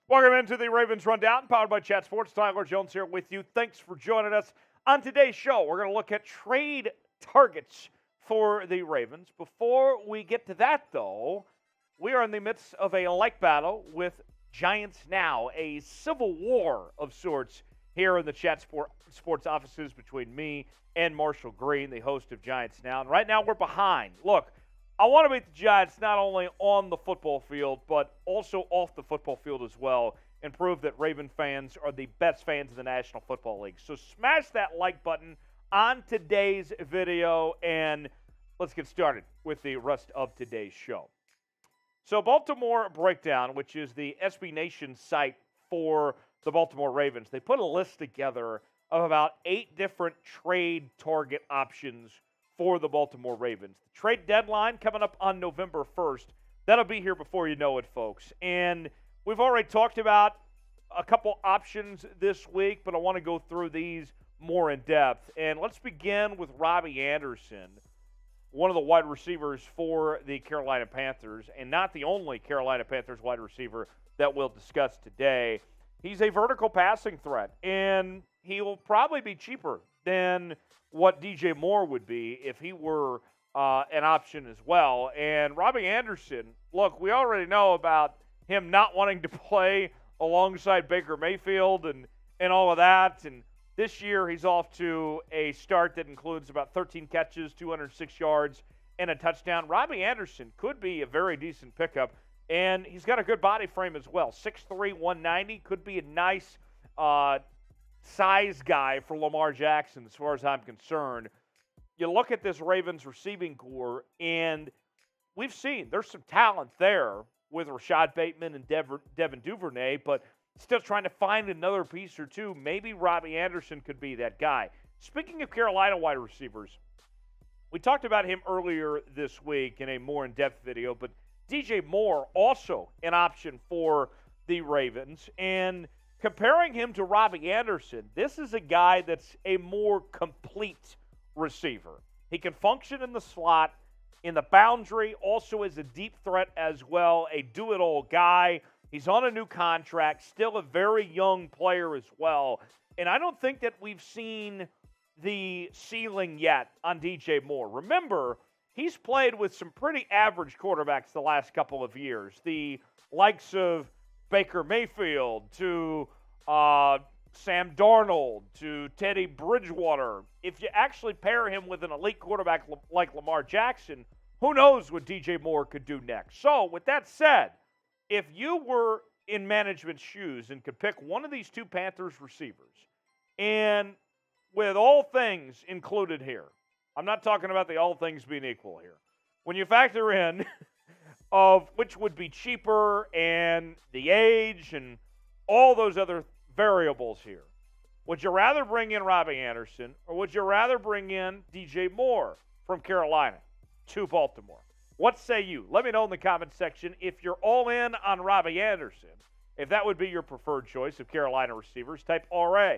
Welcome into the Ravens Rundown, powered by Chat Sports. Tyler Jones here with you. Thanks for joining us. On today's show, we're going to look at trade targets for the Ravens. Before we get to that, though, we are in the midst of a like battle with Giants Now, a civil war of sorts here in the Chat Sports offices between me and Marshall Green, the host of Giants Now. And right now we're behind. Look, I want to beat the Giants not only on the football field, but also off the football field as well, and prove that Raven fans are the best fans in the National Football League. So smash that like button on today's video, and let's get started with the rest of today's show. So Baltimore Breakdown, which is the SB Nation site for the Baltimore Ravens, they put a list together of about 8 different trade target options for the Baltimore Ravens. The trade deadline coming up on November 1st. That'll be here before you know it, folks. And we've already talked about a couple options this week, but I want to go through these more in depth. And let's begin with Robbie Anderson, one of the wide receivers for the Carolina Panthers, and not the only Carolina Panthers wide receiver that we'll discuss today. He's a vertical passing threat, and he will probably be cheaper than what DJ Moore would be if he were an option as well. And Robbie Anderson, look, we already know about him not wanting to play alongside Baker Mayfield and all of that. And this year he's off to a start that includes about 13 catches, 206 yards, and a touchdown. Robbie Anderson could be a very decent pickup, and he's got a good body frame as well. 6'3", 190, could be a nice size guy for Lamar Jackson as far as I'm concerned. You look at this Ravens receiving core, and we've seen there's some talent there with Rashad Bateman and Devin Duvernay, but still trying to find another piece or two. Maybe Robbie Anderson could be that guy. Speaking of Carolina wide receivers, we talked about him earlier this week in a more in-depth video, but DJ Moore also an option for the Ravens. And comparing him to Robbie Anderson, this is a guy that's a more complete receiver. He can function in the slot, in the boundary, also as a deep threat as well, a do-it-all guy. He's on a new contract, still a very young player as well. And I don't think that we've seen the ceiling yet on DJ Moore. Remember, he's played with some pretty average quarterbacks the last couple of years. The likes of Baker Mayfield to Sam Darnold to Teddy Bridgewater. If you actually pair him with an elite quarterback like Lamar Jackson, who knows what DJ Moore could do next. So, with that said, if you were in management's shoes and could pick one of these two Panthers receivers, and with all things included here, I'm not talking about the all things being equal here. When you factor in of which would be cheaper and the age and all those other variables here, would you rather bring in Robbie Anderson or would you rather bring in DJ Moore from Carolina to Baltimore? What say you? Let me know in the comments section if you're all in on Robbie Anderson. If that would be your preferred choice of Carolina receivers, type RA.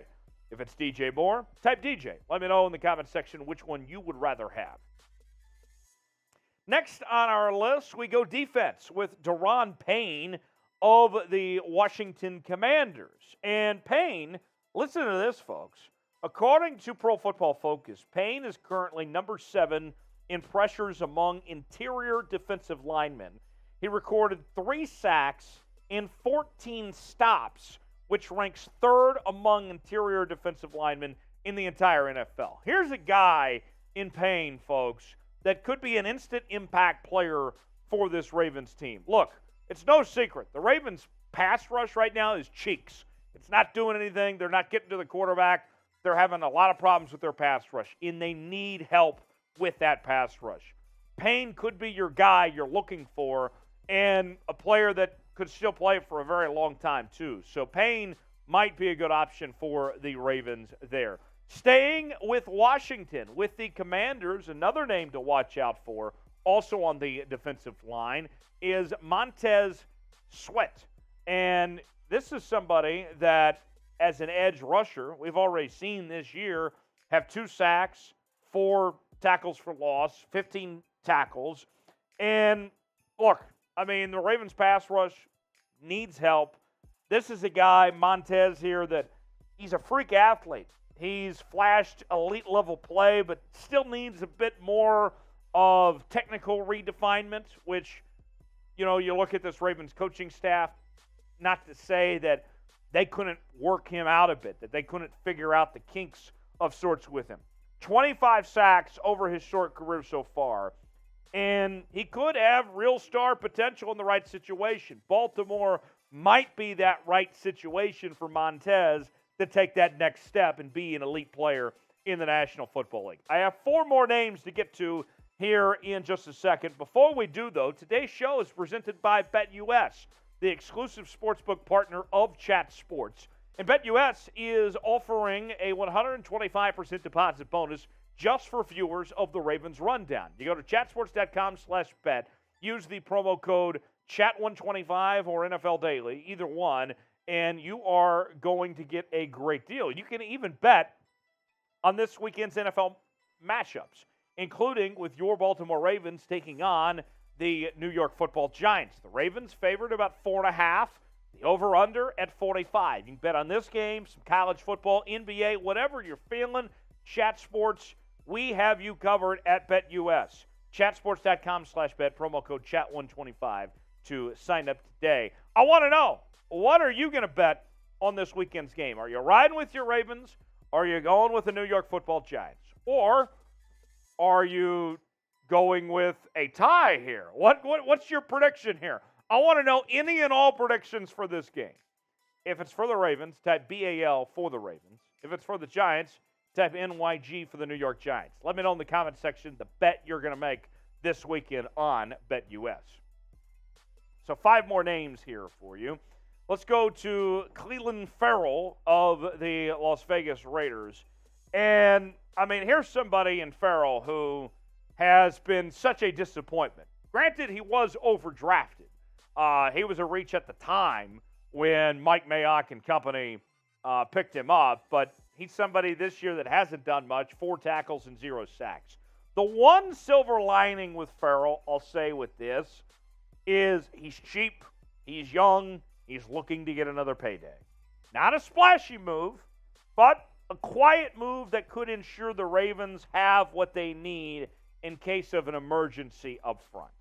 If it's DJ Moore, type DJ. Let me know in the comments section which one you would rather have. Next on our list, we go defense with Daron Payne of the Washington Commanders. And Payne, listen to this, folks. According to Pro Football Focus, Payne is currently number 7 in pressures among interior defensive linemen. He recorded 3 sacks and 14 stops, which ranks 3rd among interior defensive linemen in the entire NFL. Here's a guy in Payne, folks, that could be an instant impact player for this Ravens team. Look, it's no secret. The Ravens' pass rush right now is cheeks. It's not doing anything. They're not getting to the quarterback. They're having a lot of problems with their pass rush, and they need help with that pass rush. Payne could be your guy you're looking for, and a player that could still play for a very long time, too. So Payne might be a good option for the Ravens there. Staying with Washington, with the Commanders, another name to watch out for, also on the defensive line, is Montez Sweat. And this is somebody that, as an edge rusher, we've already seen this year, have 2 sacks, 4 tackles for loss, 15 tackles. And look, I mean, the Ravens pass rush needs help. This is a guy, Montez here, that he's a freak athlete. He's flashed elite level play, but still needs a bit more of technical redefinement, which, you look at this Ravens coaching staff, not to say that they couldn't work him out a bit, that they couldn't figure out the kinks of sorts with him. 25 sacks over his short career so far, and he could have real star potential in the right situation. Baltimore might be that right situation for Montez to take that next step and be an elite player in the National Football League. I have 4 more names to get to here in just a second. Before we do, though, today's show is presented by BetUS, the exclusive sportsbook partner of Chat Sports. And BetUS is offering a 125% deposit bonus just for viewers of the Ravens Rundown. You go to chatsports.com/bet, use the promo code Chat125 or NFL Daily, either one, and you are going to get a great deal. You can even bet on this weekend's NFL matchups, including with your Baltimore Ravens taking on the New York Football Giants. The Ravens favored about 4.5. The over-under at 45. You can bet on this game, some college football, NBA, whatever you're feeling. Chat Sports, we have you covered at BetUS. Chatsports.com/bet, promo code Chat125 to sign up today. I want to know, what are you going to bet on this weekend's game? Are you riding with your Ravens? Or are you going with the New York Football Giants? Or are you going with a tie here? What's your prediction here? I want to know any and all predictions for this game. If it's for the Ravens, type BAL for the Ravens. If it's for the Giants, type NYG for the New York Giants. Let me know in the comment section the bet you're going to make this weekend on BetUS. So 5 more names here for you. Let's go to Clelin Ferrell of the Las Vegas Raiders. And, here's somebody in Ferrell who has been such a disappointment. Granted, he was overdrafted. He was a reach at the time when Mike Mayock and company picked him up, but he's somebody this year that hasn't done much, 4 tackles and 0 sacks. The one silver lining with Ferrell, I'll say with this, is he's cheap, he's young, he's looking to get another payday. Not a splashy move, but a quiet move that could ensure the Ravens have what they need in case of an emergency up front.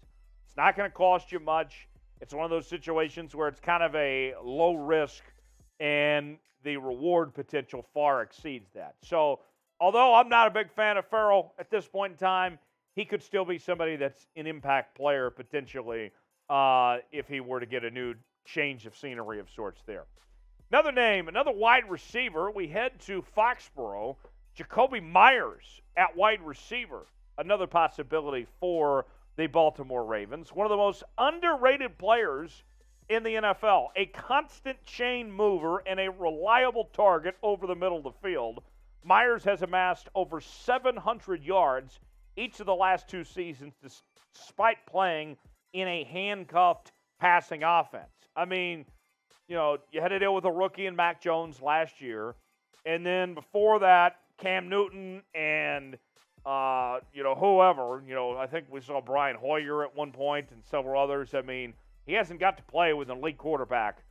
It's not going to cost you much. It's one of those situations where it's kind of a low risk and the reward potential far exceeds that. So, although I'm not a big fan of Ferrell at this point in time, he could still be somebody that's an impact player potentially if he were to get a new change of scenery of sorts there. Another name, another wide receiver. We head to Foxborough. Jakobi Meyers at wide receiver. Another possibility for the Baltimore Ravens. One of the most underrated players in the NFL. A constant chain mover and a reliable target over the middle of the field. Meyers has amassed over 700 yards each of the last 2 seasons despite playing in a handcuffed passing offense. You had to deal with a rookie in Mac Jones last year. And then before that, Cam Newton and whoever. I think we saw Brian Hoyer at one point and several others. He hasn't got to play with an elite quarterback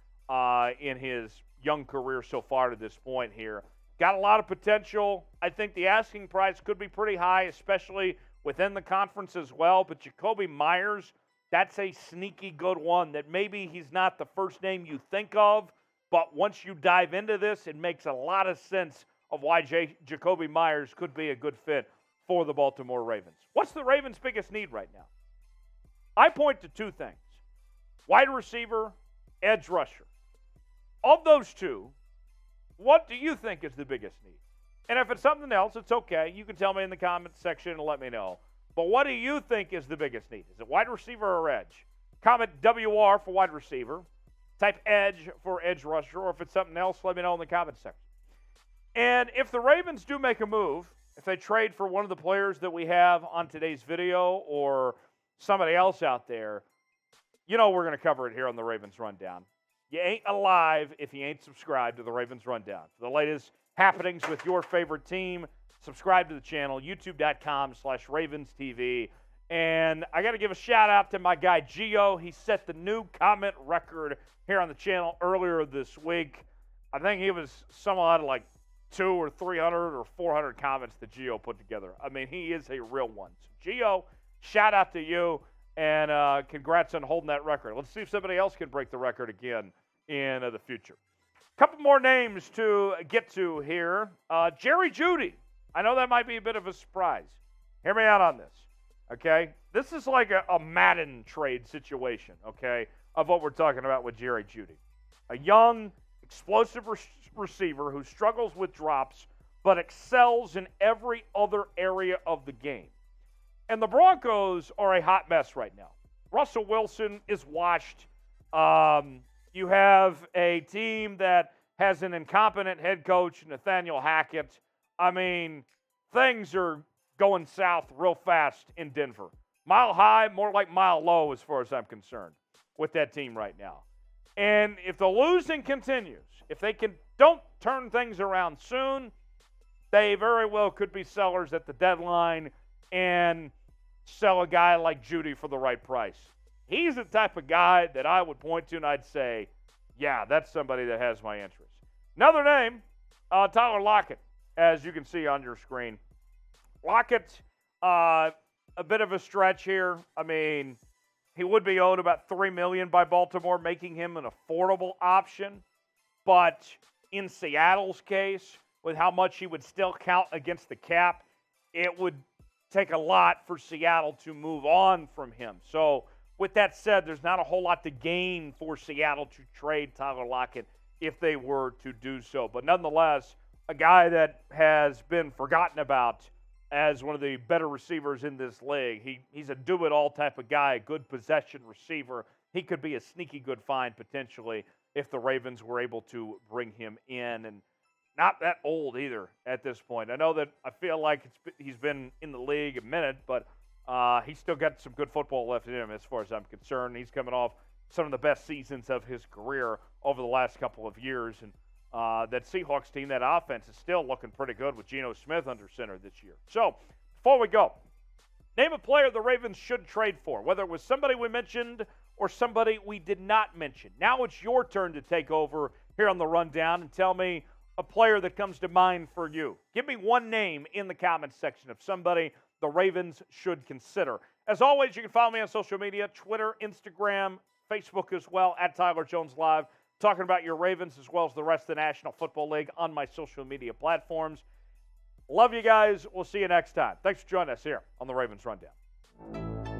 in his young career so far to this point here. Got a lot of potential. I think the asking price could be pretty high, especially within the conference as well. But Jakobi Meyers, that's a sneaky good one that maybe he's not the first name you think of, but once you dive into this, it makes a lot of sense of why Jakobi Meyers could be a good fit for the Baltimore Ravens. What's the Ravens' biggest need right now? I point to 2 things. Wide receiver, edge rusher. Of those 2, what do you think is the biggest need? And if it's something else, it's okay. You can tell me in the comments section and let me know. But what do you think is the biggest need? Is it wide receiver or edge? Comment WR for wide receiver. Type edge for edge rusher. Or if it's something else, let me know in the comments section. And if the Ravens do make a move, if they trade for one of the players that we have on today's video or somebody else out there, we're going to cover it here on the Ravens Rundown. You ain't alive if you ain't subscribed to the Ravens Rundown. For the latest happenings with your favorite team, subscribe to the channel, youtube.com/RavensTV. And I got to give a shout-out to my guy, Gio. He set the new comment record here on the channel earlier this week. I think he was somewhat like 200 or 300 or 400 comments that Gio put together. I mean, he is a real one. So, Gio, shout-out to you, and congrats on holding that record. Let's see if somebody else can break the record again in the future. Couple more names to get to here. Jerry Jeudy. I know that might be a bit of a surprise. Hear me out on this, okay? This is like a Madden trade situation, okay, of what we're talking about with Jerry Jeudy. A young, explosive receiver who struggles with drops but excels in every other area of the game. And the Broncos are a hot mess right now. Russell Wilson is washed. You have a team that has an incompetent head coach, Nathaniel Hackett. I mean, things are going south real fast in Denver. Mile high, more like mile low as far as I'm concerned with that team right now. And if the losing continues, if they don't turn things around soon, they very well could be sellers at the deadline and sell a guy like Jeudy for the right price. He's the type of guy that I would point to and I'd say, yeah, that's somebody that has my interest. Another name, Tyler Lockett, as you can see on your screen. Lockett, a bit of a stretch here. I mean, he would be owed about $3 million by Baltimore, making him an affordable option. But in Seattle's case, with how much he would still count against the cap, it would take a lot for Seattle to move on from him. So, with that said, there's not a whole lot to gain for Seattle to trade Tyler Lockett if they were to do so. But nonetheless, a guy that has been forgotten about as one of the better receivers in this league. He's a do-it-all type of guy, a good possession receiver. He could be a sneaky good find potentially if the Ravens were able to bring him in. And not that old either at this point. I know that I feel like he's been in the league a minute, but he's still got some good football left in him as far as I'm concerned. He's coming off some of the best seasons of his career over the last couple of years. And that Seahawks team, that offense is still looking pretty good with Geno Smith under center this year. So, before we go, name a player the Ravens should trade for, whether it was somebody we mentioned or somebody we did not mention. Now it's your turn to take over here on the rundown and tell me a player that comes to mind for you. Give me one name in the comments section of somebody the Ravens should consider. As always, you can follow me on social media, Twitter, Instagram, Facebook as well, at Tyler Jones Live, talking about your Ravens as well as the rest of the National Football League on my social media platforms. Love you guys. We'll see you next time. Thanks for joining us here on the Ravens Rundown.